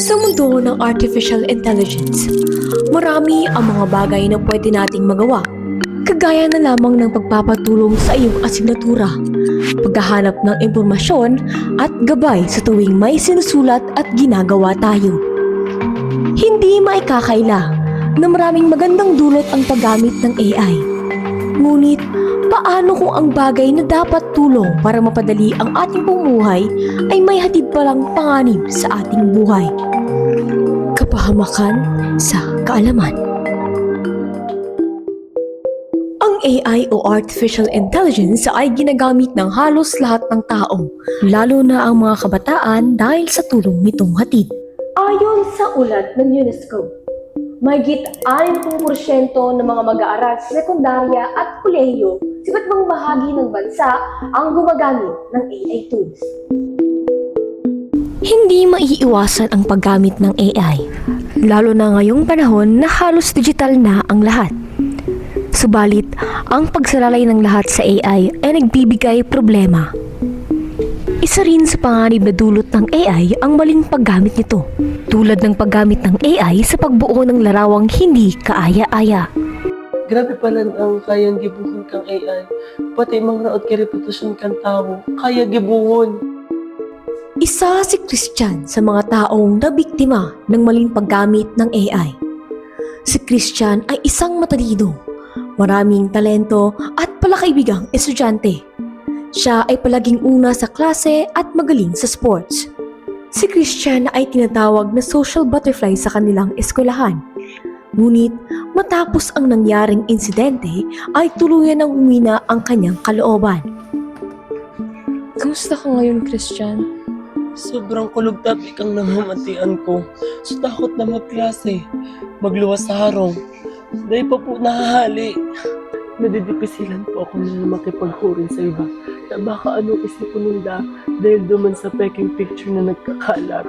Sa mundo ng artificial intelligence, marami ang mga bagay na pwede nating magawa. Kagaya na lamang ng pagpapatulong sa iyong asignatura, paghahanap ng impormasyon at gabay sa tuwing may sinusulat at ginagawa tayo. Hindi maikakaila na maraming magandang dulot ang paggamit ng AI. Ngunit, paano kung ang bagay na dapat tulong para mapadali ang ating pamumuhay ay may hatid palang panganib sa ating buhay? Kapahamakan sa kaalaman. Ang AI o Artificial Intelligence ay ginagamit ng halos lahat ng tao, lalo na ang mga kabataan dahil sa tulong nitong hatid. Ayon sa ulat ng UNESCO, mahigit 60% ng mga mag-aaral sa sekundarya at kolehiyo sa iba't ibang bahagi ng bansa ang gumagamit ng AI tools. Hindi maiiwasan ang paggamit ng AI, lalo na ngayong panahon na halos digital na ang lahat. Subalit, ang pagsalalay ng lahat sa AI ay nagbibigay problema. Isa rin sa panganib na dulot ng AI ang maling paggamit nito, tulad ng paggamit ng AI sa pagbuo ng larawang hindi kaaya-aya. Grabe pala ang kayang gibuhon kang AI. Pati mga raot kay reputasyon kang tao, kaya gibuhon. Isa si Christian sa mga taong nabiktima ng maling paggamit ng AI. Si Christian ay isang matalino, maraming talento at palakaibigang estudyante. Siya ay palaging una sa klase at magaling sa sports. Si Christian ay tinatawag na social butterfly sa kanilang eskwelahan. Ngunit matapos ang nangyaring insidente ay tuluyan ng humina ang kanyang kalooban. Kamusta ka ngayon, Christian? Sobrang kulog-tabi kang namamatian ko. So takot na magklase, magluwas sa harong. Dahil pa po nahahali. Nadidipisilan po ako na makipaghurin sa iba. Na baka anong isipon nila dahil duman sa peking picture na nagkakalat.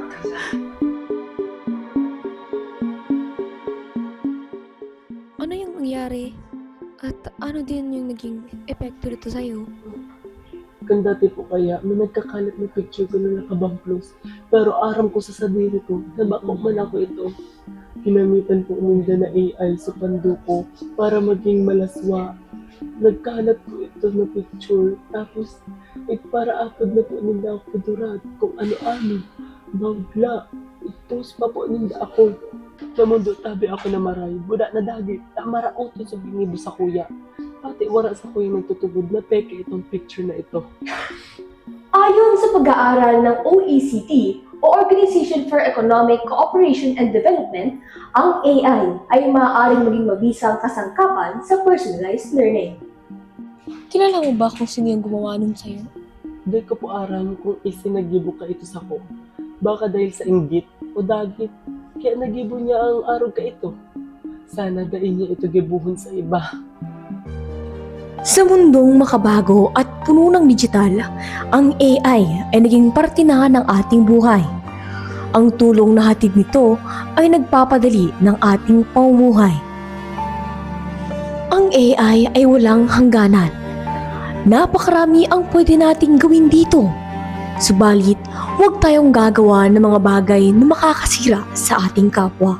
Ano yung nangyari? At ano din yung naging epekto dito sa'yo? Kung dati po kaya, may nagkakalat na picture ko na nakabamplos. Pero aram ko sa sarili ko, na bako man ako ito. Ginamitan po nila na AI sa pando ko para maging malaswa. Nagkalat po ito na picture. Tapos, para apod na po nila ako durat kung ano-ano. Bagla. Itos pa po nila ako. Namundo tabi ako na maray. Buda na dagit. Maraoto sa binibo sa kuya. Pati wala sa kuya nagtutubod na peke itong picture na ito. Ayon sa pag-aaral ng OECD o Organization for Economic Cooperation and Development, ang AI ay maaaring maging mabisang kasangkapan sa personalized learning. Kilala mo ba kung sino yung gumawa nun sa'yo? Dahil ko po aram kung isinagibo ka ito sa ko. Baka dahil sa inggit o dagit, kaya nagibo niya ang araw ka ito. Sana dahil niya ito gibuhon sa iba. Sa mundong makabago at puno ng digital, ang AI ay naging parte na ng ating buhay. Ang tulong na hatid nito ay nagpapadali ng ating pamumuhay. Ang AI ay walang hangganan. Napakarami ang pwede nating gawin dito. Subalit, huwag tayong gagawa ng mga bagay na makakasira sa ating kapwa.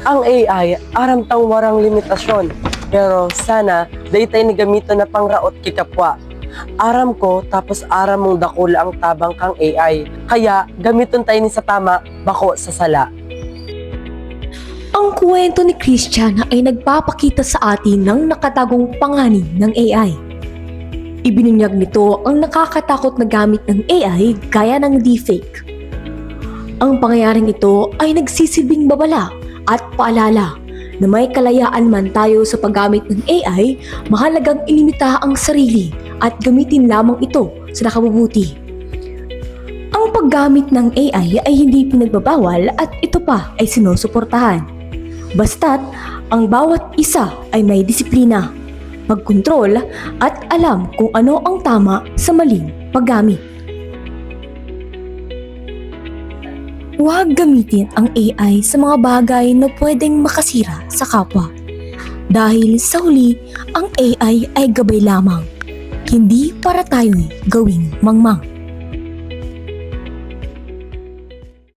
Ang AI, aram tang warang limitasyon. Pero sana, dahil tayo nagamito na pangraot kikapwa. Aram ko, tapos aram mong dakula ang tabang kang AI. Kaya, gamiton tayo ni sa tama, bako sa sala. Ang kwento ni Christian ay nagpapakita sa atin ng nakatagong panganib ng AI. Ibinunyag nito ang nakakatakot na gamit ng AI gaya ng deepfake. Ang pangyayaring ito ay nagsisilbing babala at paalala na may kalayaan man tayo sa paggamit ng AI, mahalagang ilimita ang sarili at gamitin lamang ito sa nakabubuti. Ang paggamit ng AI ay hindi pinagbabawal at ito pa ay sinusuportahan. Basta't ang bawat isa ay may disiplina, pagkontrol at alam kung ano ang tama sa maling paggamit. Huwag gamitin ang AI sa mga bagay na pwedeng makasira sa kapwa. Dahil sa huli, ang AI ay gabay lamang, hindi para tayo'y gawing mangmang.